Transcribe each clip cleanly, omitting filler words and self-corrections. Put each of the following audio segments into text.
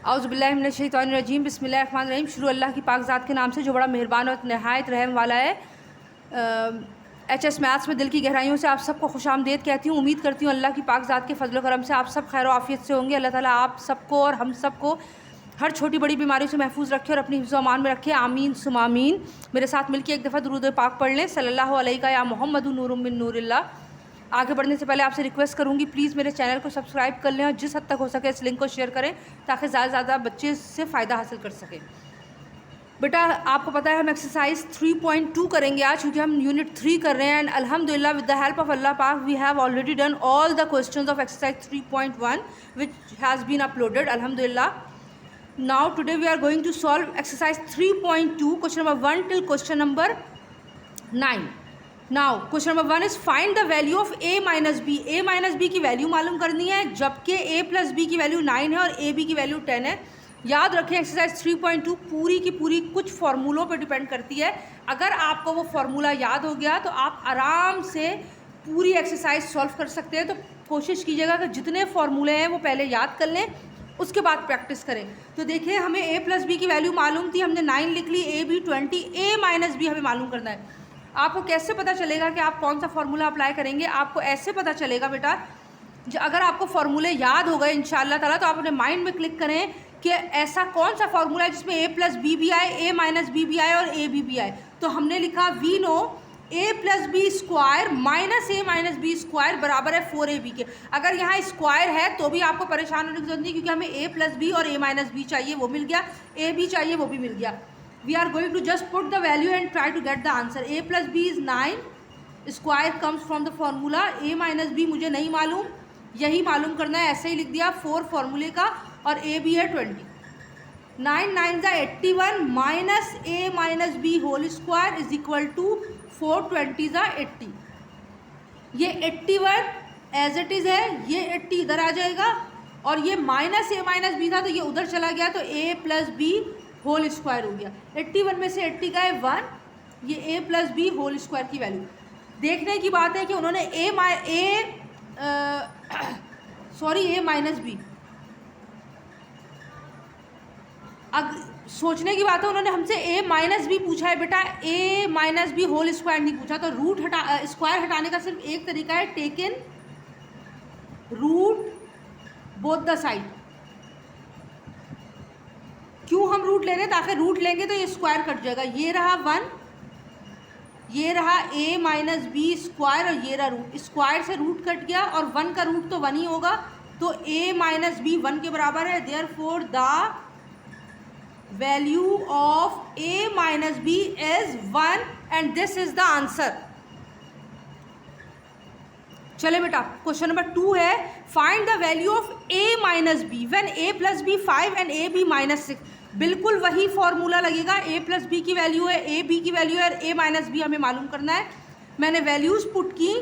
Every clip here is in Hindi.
औज़ुबिल्लाहिमिनश्शैतानिर्रजीम बिस्मिल्लाहिर्रहमानिर्रहीम। शुरू अल्लाह की पाक ज़ात के नाम से जो बड़ा मेहरबान और नहायत रहम वाला है। HS मैथ्स में दिल की गहराइयों से आप सबको खुशामदीद कहती हूँ। उम्मीद करती हूँ अल्लाह की पाक ज़ात के फजल करम से आप सब खैर आफियत से होंगे। अल्लाह ताला आप सबको और हम सबको हर छोटी बड़ी बीमारियों से महफूज रखे और अपनी हिफ्ज़ अमान में रखे। आमीन सुम आमीन। मेरे साथ मिलकर एक दफ़ा दुरूद पाक पढ़ लें, सल्लल्लाहु अलैहि या मोहम्मदु नूरुम मिन नूरिल्लाह। आगे बढ़ने से पहले आपसे रिक्वेस्ट करूंगी, प्लीज़ मेरे चैनल को सब्सक्राइब कर लें और जिस हद तक हो सके इस लिंक को शेयर करें ताकि ज़्यादा से ज़्यादा बच्चे इससे फ़ायदा हासिल कर सकें। बेटा आपको पता है हम एक्सरसाइज 3.2 करेंगे आज, क्योंकि हम यूनिट 3 कर रहे हैं। एंड अल्हम्दुलिल्लाह with the help of Allah पाक we have already done all the questions of exercise 3.1 which has been uploaded अल्हम्दुलिल्लाह। Now today we are going to solve exercise 3.2 question number 1 till question number 9। Now question number 1 is find the value of a minus B. a minus B की वैल्यू मालूम करनी है, जबकि a प्लस बी की वैल्यू 9 है और a b की वैल्यू 10 है। याद रखें एक्सरसाइज 3.2 पूरी की पूरी कुछ फार्मूलों पर डिपेंड करती है। अगर आपको वो फार्मूला याद हो गया तो आप आराम से पूरी एक्सरसाइज सॉल्व कर सकते हैं। तो कोशिश कीजिएगा कि जितने फार्मूले हैं वो पहले याद कर लें, उसके बाद प्रैक्टिस करें। तो देखिए हमें a प्लस बी की वैल्यू मालूम थी, हमने 9 लिख ली, a b 20, a minus B हमें मालूम करना है। आपको कैसे पता चलेगा कि आप कौन सा फार्मूला अप्लाई करेंगे? आपको ऐसे पता चलेगा बेटा, अगर आपको फार्मूले याद हो गए इंशाअल्लाह ताला तो आप अपने माइंड में क्लिक करें कि ऐसा कौन सा फार्मूला है जिसमें a प्लस बी भी आए, a माइनस बी भी आए और a बी भी आए। तो हमने लिखा we know a plus B square minus a minus B square बराबर है 4ab के। अगर यहाँ स्क्वायर है तो भी आपको परेशान होने की जरूरत नहीं, क्योंकि हमें a प्लस बी और a माइनस बी चाहिए, वो मिल गया, a बी चाहिए, वो भी मिल गया। We are going to just put the value and try to get the answer. a plus b is 9. Square comes from the formula. a minus b मुझे नहीं मालूम, यही मालूम करना है, ऐसे ही लिख दिया 4 फार्मूले का, और a b है 20। 9 9 ज़ा 81 minus a minus B whole square is equal to 4 20 ज़ा 80। ये 81 एज इट इज़ है, ये 80 इधर आ जाएगा, और ये माइनस a माइनस बी था तो ये उधर चला गया, तो a plus B whole square हो गया। 81 में से 80 का है 1, ये a plus B whole square की वैल्यू। देखने की बात है कि उन्होंने a माइनस बी, अब सोचने की बात है उन्होंने हमसे a माइनस बी पूछा है बेटा, a minus B whole square नहीं पूछा। तो रूट स्क्वायर हटाने का सिर्फ एक तरीका है, take in root both the side. क्यों हम रूट ले रहे हैं? ताकि रूट लेंगे तो ये स्क्वायर कट जाएगा। ये रहा 1, ये रहा a माइनस बी स्क्वायर, और ये रहा रूट। स्क्वायर से रूट कट गया और 1 का रूट तो 1 ही होगा, तो a माइनस बी 1 के बराबर है। Therefore the value of a minus B is 1 and this is the answer. चले बेटा क्वेश्चन नंबर 2 है, find the value of a minus B when a plus B 5 and a b minus 6। बिल्कुल वही फॉर्मूला लगेगा, a प्लस बी की वैल्यू है, a b की वैल्यू है, और a माइनस बी हमें मालूम करना है। मैंने वैल्यूज़ पुट की,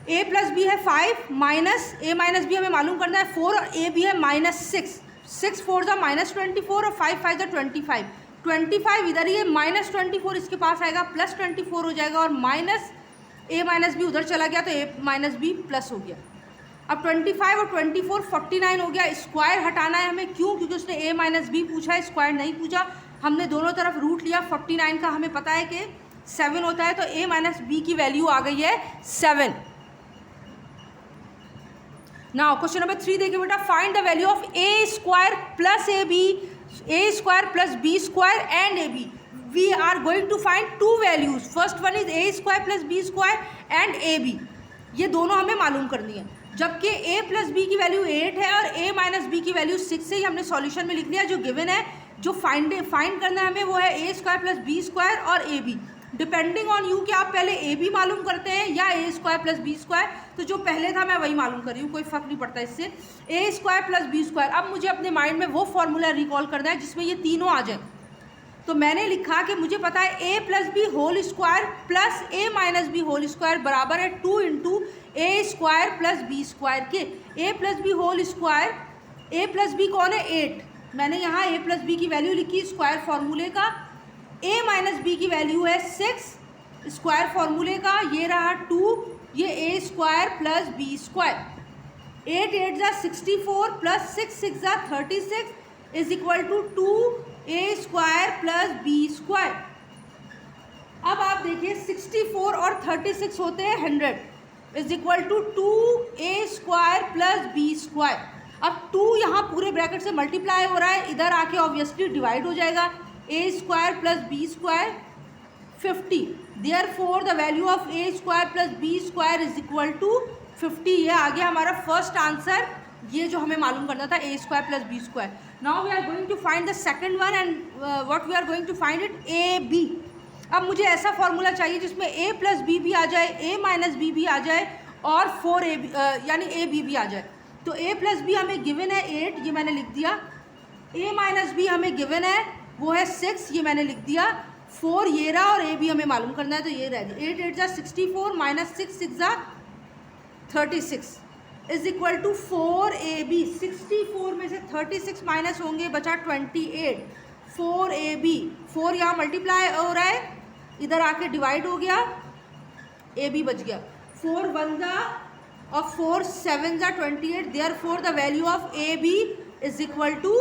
a प्लस बी है 5 माइनस a माइनस बी हमें मालूम करना है 4, और a बी है माइनस 6। 6 4 ज़ा माइनस 24 और 5 5 ज़ा 25। 25 इधर ही है, माइनस 24 इसके पास आएगा, प्लस 24 हो जाएगा, और माइनस a माइनस बी उधर चला गया तो a माइनस बी प्लस हो गया। अब 25 और 24 49 हो गया। स्क्वायर हटाना है हमें, क्यों? क्योंकि उसने a माइनस बी पूछा है, स्क्वायर नहीं पूछा। हमने दोनों तरफ रूट लिया। 49 का हमें पता है कि 7 होता है, तो a माइनस बी की वैल्यू आ गई है 7। नाउ क्वेश्चन नंबर 3 देखिए बेटा, find the value of a square plus a square plus b square and a b। we are going to find two values. first one is a square plus b square and ab. ये दोनों हमें मालूम करनी है, जबकि a प्लस बी की वैल्यू 8 है और a माइनस बी की वैल्यू 6 है। हमने सॉल्यूशन में लिख लिया। जो गिवन है, जो फाइंड करना है हमें, वो है a square plus B square और a b। Depending on you कि आप पहले a b मालूम करते हैं या a square plus B square. तो जो पहले था मैं वही मालूम कर रही हूँ, कोई फ़र्क नहीं पड़ता इससे। a square plus B square. अब मुझे अपने माइंड में वो फॉर्मूला रिकॉल करना है जिसमें ये तीनों आ जाए। तो मैंने लिखा कि मुझे पता है a plus B whole square plus a minus B whole square बराबर है 2 into a square plus B square के। a plus B whole square, a plus B कौन है? 8। मैंने यहाँ a प्लस बी की वैल्यू लिखी स्क्वायर फार्मूले का। a माइनस बी की वैल्यू है 6 स्क्वायर फार्मूले का, ये रहा 2, ये a square plus B square. 8 8 ज़ा 64 प्लस 6 6 ज़ा 36 is equal to 2a square plus b square. अब आप देखिए 64 और 36 होते हैं 100 is equal to 2a square plus b square. अब 2 यहाँ पूरे ब्रैकेट से मल्टीप्लाई हो रहा है, इधर आके ऑब्वियसली डिवाइड हो जाएगा, a square plus b square 50। Therefore the value of a square plus b square is equal to 50। ये आ गया हमारा फर्स्ट आंसर, ये जो हमें मालूम करना था a square plus b square. Now we are going to find the second one and what we are going to find it ab। अब मुझे ऐसा फॉर्मूला चाहिए जिसमें a प्लस बी भी आ जाए, a माइनस बी भी आ जाए और 4ab यानी a b भी आ जाए। तो a प्लस बी हमें गिवन है 8, ये मैंने लिख दिया। a माइनस बी हमें गिवन है वो है 6, ये मैंने लिख दिया। 4 ये रहा और a भी हमें मालूम करना है, तो ये रह गया 8 8 ज़ा 64 माइनस 6 6 ज़ा 36 इज इक्वल टू 4ab। 64 में से 36 माइनस होंगे, बचा 28। 4ab 4 यहाँ मल्टीप्लाई हो रहा है, इधर आके डिवाइड हो गया, ab बच गया। 4 1 ज़ा और 4 7 ज़ा 28। Therefore the value of ab is equal to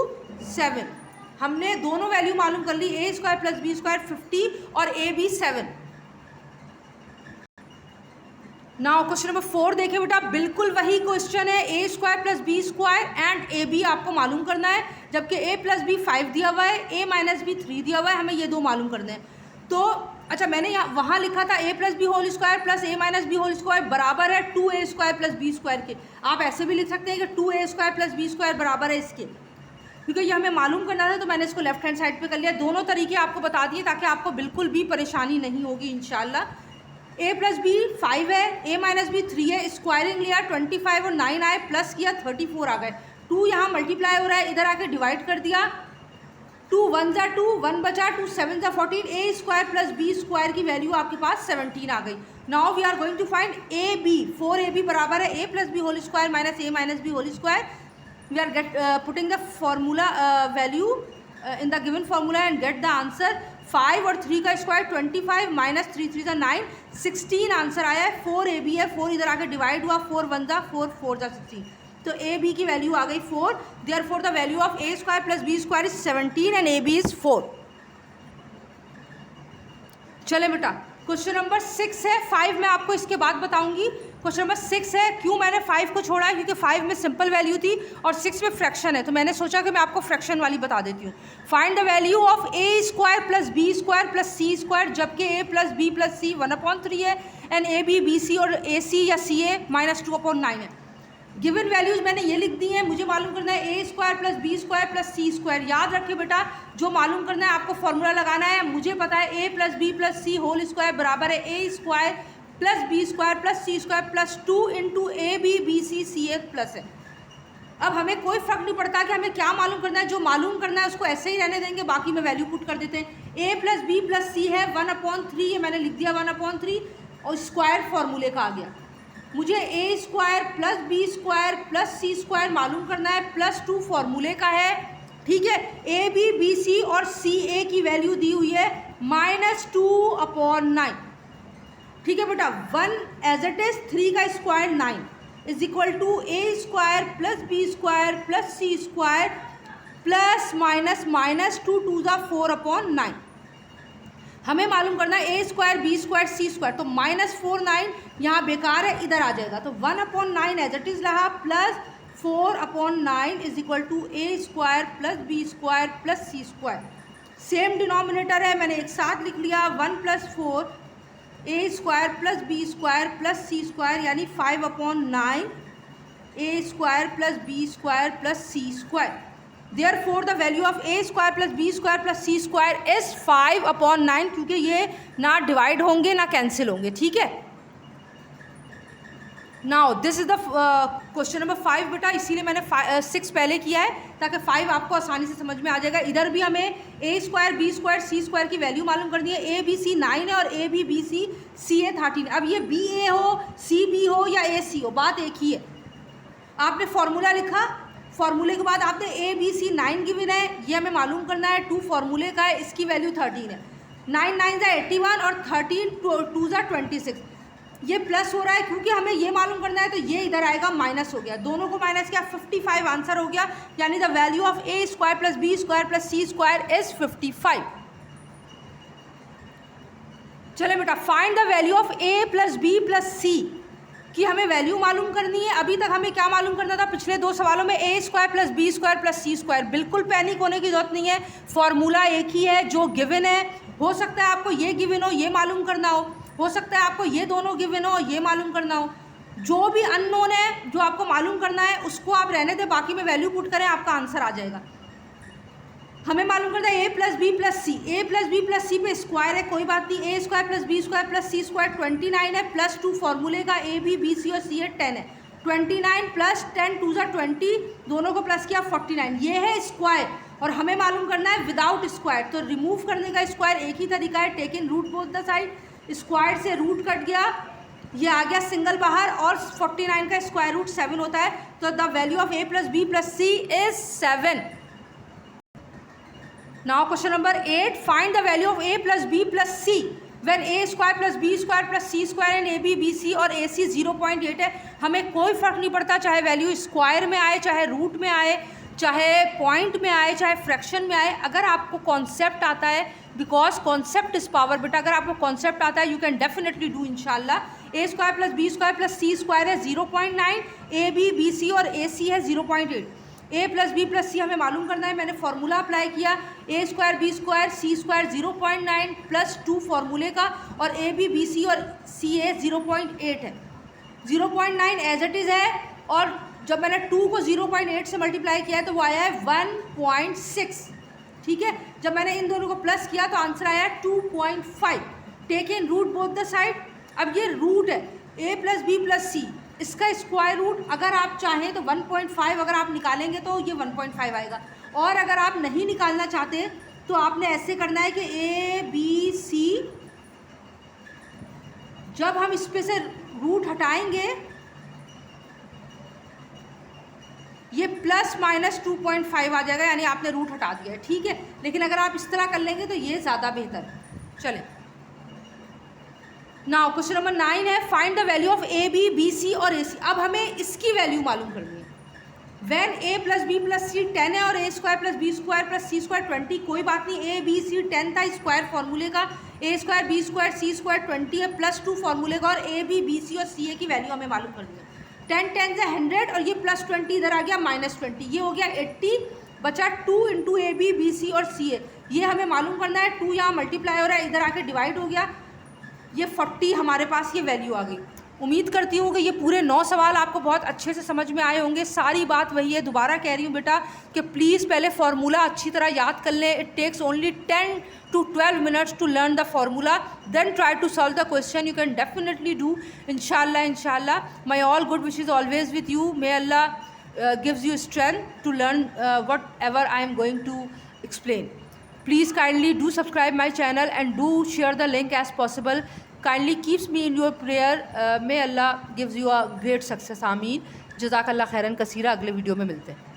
7। हमने दोनों वैल्यू मालूम कर ली, a square plus b square 50 और ab 7। नाउ क्वेश्चन नंबर 4 देखें बेटा, बिल्कुल वही क्वेश्चन है, a square plus b square and A B आपको मालूम करना है, जबकि a प्लस बी 5 दिया हुआ है, a माइनस बी 3 दिया हुआ है, हमें ये दो मालूम करने हैं। तो अच्छा, मैंने यहाँ वहाँ लिखा था a plus B whole square plus a minus B whole square बराबर है 2a square plus b square के। आप ऐसे भी लिख सकते हैं कि 2a square plus b square बराबर है इसके, क्योंकि ये हमें मालूम करना था, तो मैंने इसको लेफ्ट हैंड साइड पे कर लिया। दोनों तरीके आपको बता दिए ताकि आपको बिल्कुल भी परेशानी नहीं होगी इंशाल्लाह। a प्लस बी 5 है, a माइनस बी 3 है, स्क्वायरिंग लिया 25 और 9 आए, प्लस किया 34 आ गए। 2 यहाँ मल्टीप्लाई हो रहा है, इधर आके डिवाइड कर दिया, 2 1 ज़ा 2, 1 बचा, 2 7 ज़ा 14। a square plus b square की वैल्यू आपके पास 17 आ गई। Now we are going to find ab। 4ab बराबर है a plus B whole square minus a minus B whole square. We are putting the formula value in the given formula and get the answer। 5 और 3 का स्क्वायर 25 माइनस 3 3 ज़ा 9, 16 आंसर आया है। 4ab है, 4 इधर आके डिवाइड हुआ, 4 1 ज़ा 4 4 ज़ा 16, तो ab की वैल्यू आ गई 4। Therefore the value of a square plus b square is 17 and ab is 4। चले बेटा, क्वेश्चन नंबर 6 है, 5 मैं आपको इसके बाद बताऊंगी। क्वेश्चन नंबर 6 है, क्यों मैंने 5 को छोड़ा है, क्योंकि 5 में सिंपल वैल्यू थी और 6 में फ्रैक्शन है, तो मैंने सोचा कि मैं आपको फ्रैक्शन वाली बता देती हूँ। Find the value of a square plus b square plus c square, जबकि a plus b plus c 1/3 है and a b b c और a c या c a माइनस 2/9 है। गिवन वैल्यूज मैंने ये लिख दी हैं, मुझे मालूम करना है a square plus b square plus c square. याद रखिए बेटा, जो मालूम करना है आपको फॉर्मूला लगाना है। मुझे पता है a plus b plus c whole square बराबर है a square plus b square plus c square plus 2 into A B B C C A plus है। अब हमें कोई फ़र्क नहीं पड़ता कि हमें क्या मालूम करना है, जो मालूम करना है उसको ऐसे ही रहने देंगे, बाकी में वैल्यू पुट कर देते हैं। a प्लस बी प्लस सी है 1/3, ये मैंने लिख दिया 1/3 और स्क्वायर फार्मूले का आ गया। मुझे a square plus B square plus C square मालूम करना है, प्लस 2 फार्मूले का है, ठीक है। ए बी बी सी और सी ए की वैल्यू दी हुई है -2/9, ठीक है बेटा। 1 एज इट इज 3 का square 9 is equal to a square plus B square plus C square plus minus minus 2 2 ज़ा 4/9। हमें मालूम करना है a square B square C square, तो -4/9 यहाँ बेकार है, इधर आ जाएगा, तो 1/9 एज इट इज़ रहा plus 4/9 is equal to a square plus B square plus C square. Same denominator है, मैंने एक साथ लिख लिया 1 + 4 a square plus B square plus C square यानी 5/9 a square plus B square plus C square. Therefore the value of a square plus B square plus C square is 5/9, क्योंकि ये ना डिवाइड होंगे ना कैंसिल होंगे, ठीक है। Now this is the question number 5 बेटा, इसीलिए मैंने 6 पहले किया है ताकि 5 आपको आसानी से समझ में आ जाएगा। इधर भी हमें a square B square C square की वैल्यू मालूम करनी है। a b c 9 है और a b b c c a 13। अब ये b a हो c b हो या a c हो, बात एक ही है। आपने फार्मूला लिखा, फार्मूले के बाद आपने a b c 9 गिवन है, ये हमें मालूम करना है। 2 फार्मूले का है, इसकी वैल्यू 13 है। 9 9 ज़ा 81 और 13 2 ज़ा 26। ये प्लस हो रहा है क्योंकि हमें ये मालूम करना है, तो ये इधर आएगा माइनस हो गया, दोनों को माइनस किया 55 आंसर हो गया, यानी the value of A square plus B square plus C square is 55। चले बेटा, find the value of A plus B plus C की हमें वैल्यू मालूम करनी है। अभी तक हमें क्या मालूम करना था पिछले दो सवालों में, A square plus B square plus C square. बिल्कुल पैनिक होने की जरूरत नहीं है, फॉर्मूला एक ही है जो गिवन है। हो सकता है आपको ये गिवन हो, ये मालूम करना हो सकता है आपको ये दोनों गिवन हो, ये मालूम करना हो। जो भी अननोन है जो आपको मालूम करना है उसको आप रहने दें, बाकी में वैल्यू पुट करें, आपका आंसर आ जाएगा। हमें मालूम करना है A plus B plus C. A plus B plus C पे स्क्वायर है, कोई बात नहीं, A square plus B square plus C square 29 है, प्लस 2 फॉर्मूले का ए बी सी और सी है 10 है। 29 प्लस 10 2 ज़ा 20, दोनों को प्लस किया 49। ये है स्क्वायर और हमें मालूम करना है विदाउट स्क्वायर, तो रिमूव करने का स्क्वायर एक ही तरीका है, take in root both the side. Square से रूट कट गया, ये आ गया सिंगल बाहर, और 49 का स्क्वायर रूट 7 होता है, तो the value of A plus B plus C is 7। Now question number 8, find the value of A plus B plus C when A square plus B square plus C square and A B C और ए सी 0.8 है। हमें कोई फ़र्क नहीं पड़ता चाहे वैल्यू स्क्वायर में आए, चाहे रूट में आए, चाहे पॉइंट में आए, चाहे फ्रैक्शन में आए, अगर आपको कॉन्सेप्ट आता है, बिकॉज कॉन्सेप्ट इज पावर बेटा, अगर आपको कॉन्सेप्ट आता है यू कैन डेफिनेटली डू इंशाल्लाह। A square plus B square plus C square है 0.9, ए बी सी और ए सी है 0.8। ए प्लस बी प्लस सी हमें मालूम करना है, मैंने फार्मूला अप्लाई किया, ए square B square C square 0.9 plus 2 फार्मूले का, और ए बी सी और सी ए 0.8 है। 0.9 एज इट इज़ है, और जब मैंने 2 को 0.8 से मल्टीप्लाई किया है तो वो आया है 1.6, ठीक है। जब मैंने इन दोनों को प्लस किया तो आंसर आया 2.5। Take in root both the side. अब ये रूट है A plus B plus C, इसका स्क्वायर रूट अगर आप चाहें तो 1.5 अगर आप निकालेंगे तो ये 1.5 आएगा, और अगर आप नहीं निकालना चाहते तो आपने ऐसे करना है कि ए बी सी, जब हम इस पे से रूट हटाएंगे ये प्लस माइनस 2.5 आ जाएगा, यानी आपने रूट हटा दिया है, ठीक है। लेकिन अगर आप इस तरह कर लेंगे तो ये ज़्यादा बेहतर है। चलें, नाउ क्वेश्चन नंबर 9 है, find the value of A B C और ए सी। अब हमें इसकी वैल्यू मालूम करनी है। When A plus B plus C 10 है और A square plus B square plus C square 20, कोई बात नहीं, ए बी सी 10 था स्क्वायर फार्मूले का, ए square B square C square 20 है, प्लस 2 फार्मूले का, और ए बी सी और सी ए की वैल्यू हमें मालूम करनी है। 10 10 से 100 और ये प्लस 20 इधर आ गया माइनस 20, ये हो गया 80, बचा 2 इंटू ए बी सी और सी ए, ये हमें मालूम करना है। 2 यहाँ मल्टीप्लाई हो रहा है, इधर आके डिवाइड हो गया, ये 40 हमारे पास ये वैल्यू आ गई। उम्मीद करती हूँ कि ये पूरे 9 सवाल आपको बहुत अच्छे से समझ में आए होंगे। सारी बात वही है, दोबारा कह रही हूँ बेटा कि प्लीज़ पहले फार्मूला अच्छी तरह याद कर लें। It takes only 10 to 12 minutes to learn the formula, then try to solve the question. You can definitely do, inshallah. My all good wishes always with you. May Allah gives you strength to learn whatever I am going to explain. Please kindly do subscribe my channel and do share the link as possible. Kindly keeps me in your prayer. May Allah gives you a great success. Ameen. Jazakallah khairan kaseera. अगले वीडियो में मिलते हैं।